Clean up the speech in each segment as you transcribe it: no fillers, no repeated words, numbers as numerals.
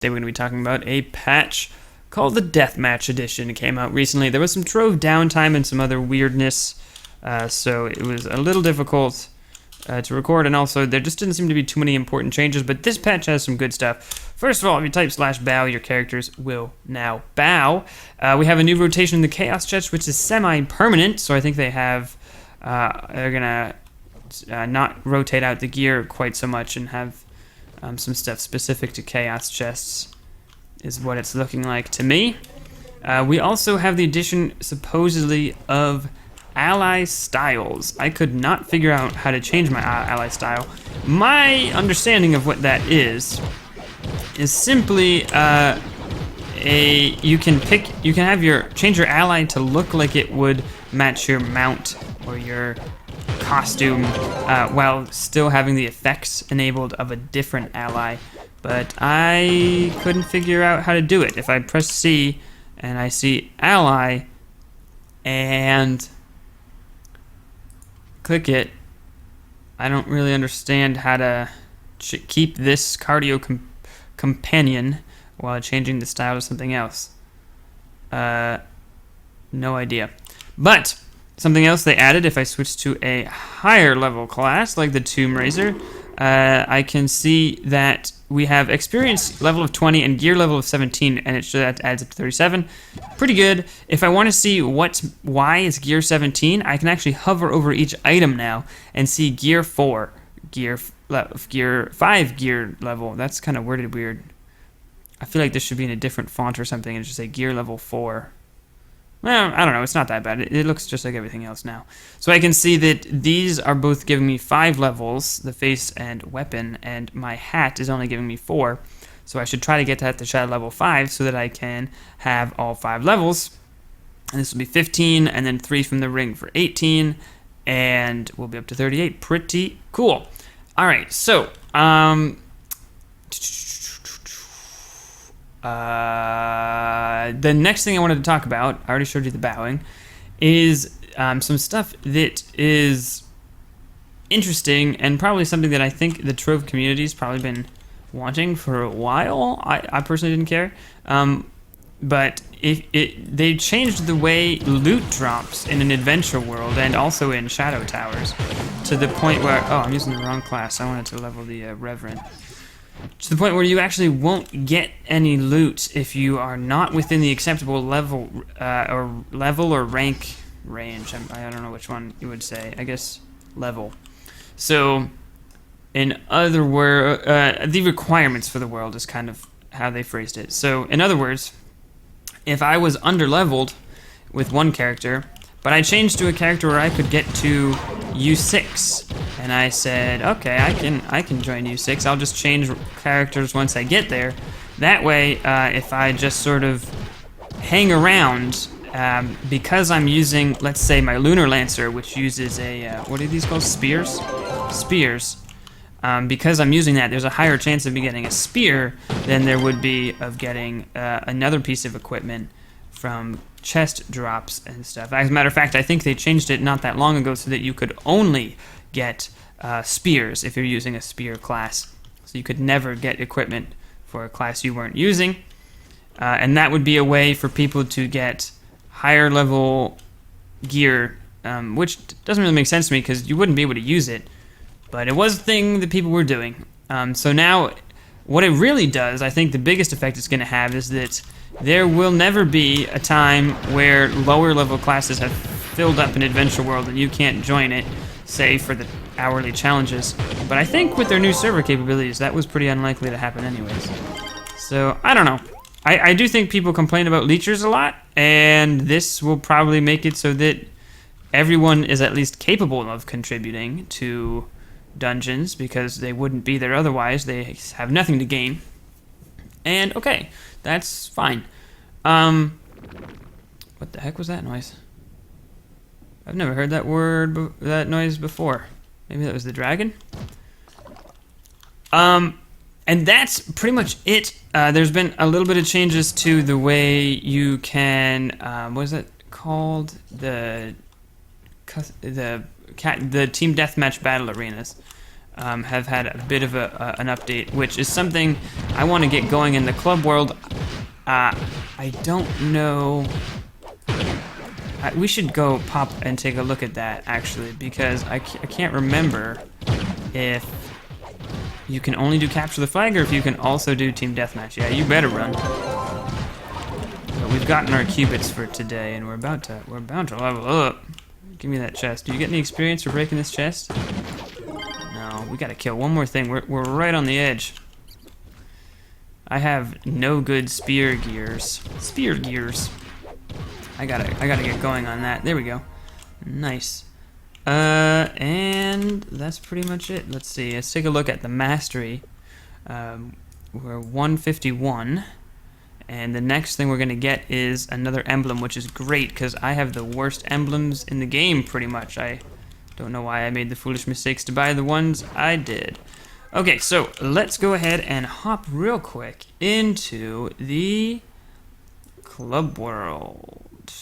Today we're going to be talking about a patch called the Deathmatch Edition. It came out recently. There was some Trove downtime and some other weirdness, so it was a little difficult to record, and also there just didn't seem to be too many important changes, but this patch has some good stuff. First of all, if you type /bow, your characters will now bow. We have a new rotation in the Chaos chest, which is semi-permanent, so I think they have, they're going to not rotate out the gear quite so much and have some stuff specific to Chaos chests is what it's looking like to me. We also have the addition, supposedly, of ally styles. I could not figure out how to change my ally style. My understanding of what that is simply you can change your ally to look like it would match your mount or your costume while still having the effects enabled of a different ally, but I couldn't figure out how to do it. If I press C and I see ally and click it, I don't really understand how to keep this cardio companion while changing the style to something else. No idea. But something else they added, if I switch to a higher level class, like the Tomb Raiser, I can see that we have experience level of 20 and gear level of 17, and that adds up to 37. Pretty good. If I want to see why it's gear 17, I can actually hover over each item now and see gear 4, gear 5 gear level. That's kind of worded weird. I feel like this should be in a different font or something and just say gear level 4. Well, I don't know, it's not that bad. It looks just like everything else now. So I can see that these are both giving me 5 levels, the face and weapon, and my hat is only giving me 4. So I should try to get that to shadow level 5 so that I can have all 5 levels. And this will be 15, and then 3 from the ring for 18, and we'll be up to 38. Pretty cool. Alright, so, the next thing I wanted to talk about, I already showed you the bowing, is some stuff that is interesting and probably something that I think the Trove community's probably been wanting for a while. I personally didn't care, but they changed the way loot drops in an adventure world and also in Shadow Towers to the point where, oh, I'm using the wrong class. I wanted to level the Reverend. To the point where you actually won't get any loot if you are not within the acceptable level or rank range. I don't know which one you would say. I guess level. So, in other words, the requirements for the world is kind of how they phrased it. So, in other words, if I was underleveled with one character, but I changed to a character where I could get to U6, and I said, okay, I can join U6. I'll just change characters once I get there. That way, if I just sort of hang around, because I'm using, let's say, my Lunar Lancer, which uses a, what are these called? Spears? Spears. Because I'm using that, there's a higher chance of me getting a spear than there would be of getting another piece of equipment from chest drops and stuff. As a matter of fact, I think they changed it not that long ago so that you could only get spears if you're using a spear class. So you could never get equipment for a class you weren't using. And that would be a way for people to get higher level gear, which doesn't really make sense to me because you wouldn't be able to use it. But it was a thing that people were doing. So now, what it really does, I think the biggest effect it's going to have is that there will never be a time where lower level classes have filled up an adventure world and you can't join it, say for the hourly challenges. But I think with their new server capabilities, that was pretty unlikely to happen anyways. So, I don't know. I do think people complain about leechers a lot, and this will probably make it so that everyone is at least capable of contributing to dungeons, because they wouldn't be there otherwise. They have nothing to gain. And, okay, that's fine. What the heck was that noise? I've never heard that noise before. Maybe that was the dragon? And that's pretty much it. There's been a little bit of changes to the way you can, what is it called? The Team Deathmatch Battle Arenas. have had a bit of an update, which is something I want to get going in the club world. I don't know. We should go pop and take a look at that, actually, because I can't remember if you can only do capture the flag or if you can also do team deathmatch. Yeah, you better run. But we've gotten our qubits for today, and we're about to level up. Give me that chest. Do you get any experience for breaking this chest? No, we gotta kill one more thing. We're right on the edge. I have no good spear gears. Spear gears. I gotta get going on that. There we go. Nice. And that's pretty much it. Let's see. Let's take a look at the mastery. We're 151. And the next thing we're going to get is another emblem, which is great because I have the worst emblems in the game, pretty much. I don't know why I made the foolish mistakes to buy the ones I did. Okay, so let's go ahead and hop real quick into the club world.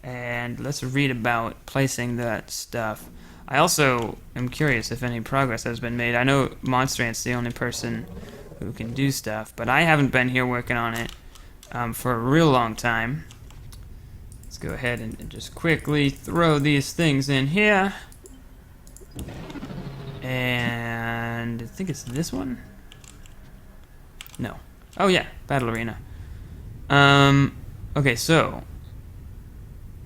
And let's read about placing that stuff. I also am curious if any progress has been made. I know Monster Ant's the only person who can do stuff, but I haven't been here working on it for a real long time. Let's go ahead and just quickly throw these things in here. And I think it's this one? No. Oh yeah, Battle Arena. Okay, so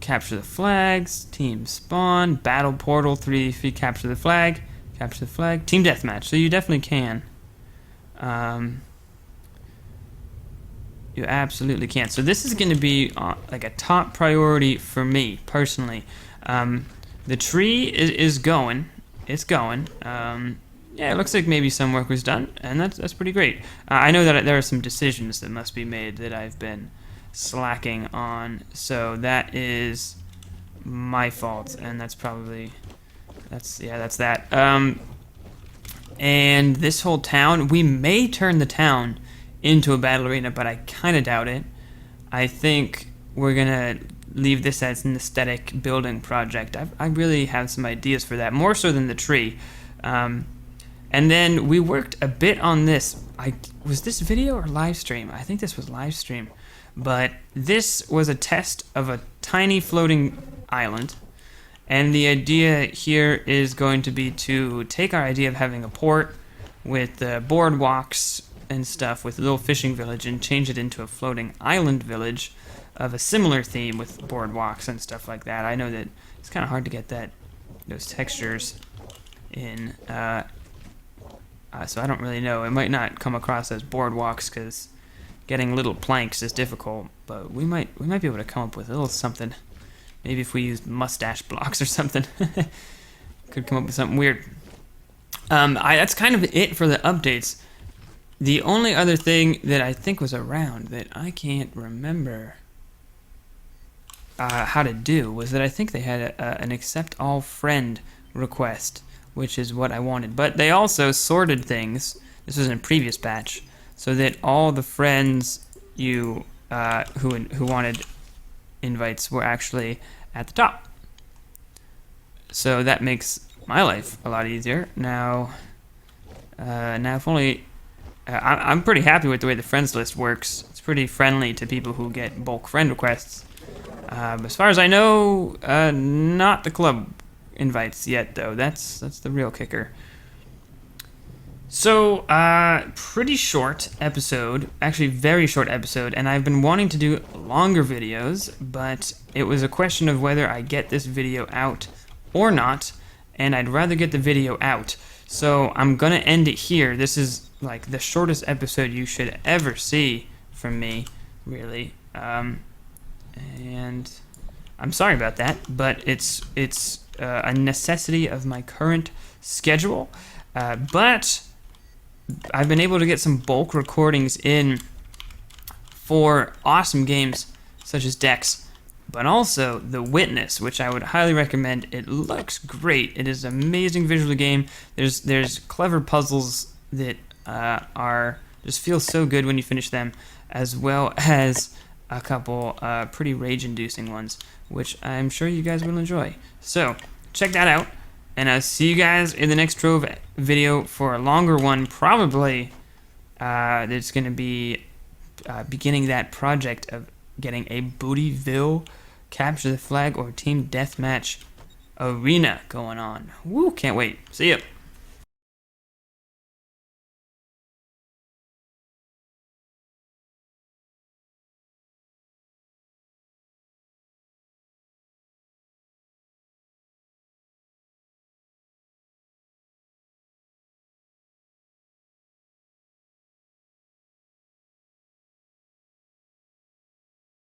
capture the flags, team spawn, battle portal, 3 feet, capture the flag, team deathmatch. So you definitely can. You absolutely can. So this is going to be like a top priority for me personally. The tree is going. It's going. Yeah, it looks like maybe some work was done, and that's pretty great. I know that there are some decisions that must be made that I've been slacking on, so that is my fault, and that's probably that's that. And this whole town, we may turn the town into a battle arena, but I kind of doubt it. I think we're gonna leave this as an aesthetic building project. I really have some ideas for that, more so than the tree. And then we worked a bit on this. Was this video or live stream? I think this was live stream. But this was a test of a tiny floating island. And the idea here is going to be to take our idea of having a port with boardwalks and stuff with a little fishing village and change it into a floating island village of a similar theme with boardwalks and stuff like that. I know that it's kind of hard to get those textures in, so I don't really know. It might not come across as boardwalks because getting little planks is difficult, but we might be able to come up with a little something. Maybe if we used mustache blocks or something, could come up with something weird. That's kind of it for the updates. The only other thing that I think was around that I can't remember how to do was that I think they had an accept all friend request, which is what I wanted. But they also sorted things. This was in a previous batch, so that all the friends you who wanted invites were actually at the top. So that makes my life a lot easier. Now if only I'm pretty happy with the way the friends list works. It's pretty friendly to people who get bulk friend requests. As far as I know, not the club invites yet, though. That's the real kicker. So, pretty short episode, actually very short episode, and I've been wanting to do longer videos, but it was a question of whether I get this video out or not, and I'd rather get the video out. So I'm gonna end it here. This is like the shortest episode you should ever see from me, really. And I'm sorry about that, but it's a necessity of my current schedule. But I've been able to get some bulk recordings in for awesome games such as Dex, but also The Witness, which I would highly recommend. It looks great. It is an amazing visual game. There's clever puzzles that just feel so good when you finish them, as well as a couple pretty rage-inducing ones, which I'm sure you guys will enjoy. So check that out. And I'll see you guys in the next Trove video for a longer one. Probably there's going to be beginning that project of getting a Bootyville Capture the Flag or Team Deathmatch arena going on. Woo, can't wait. See ya.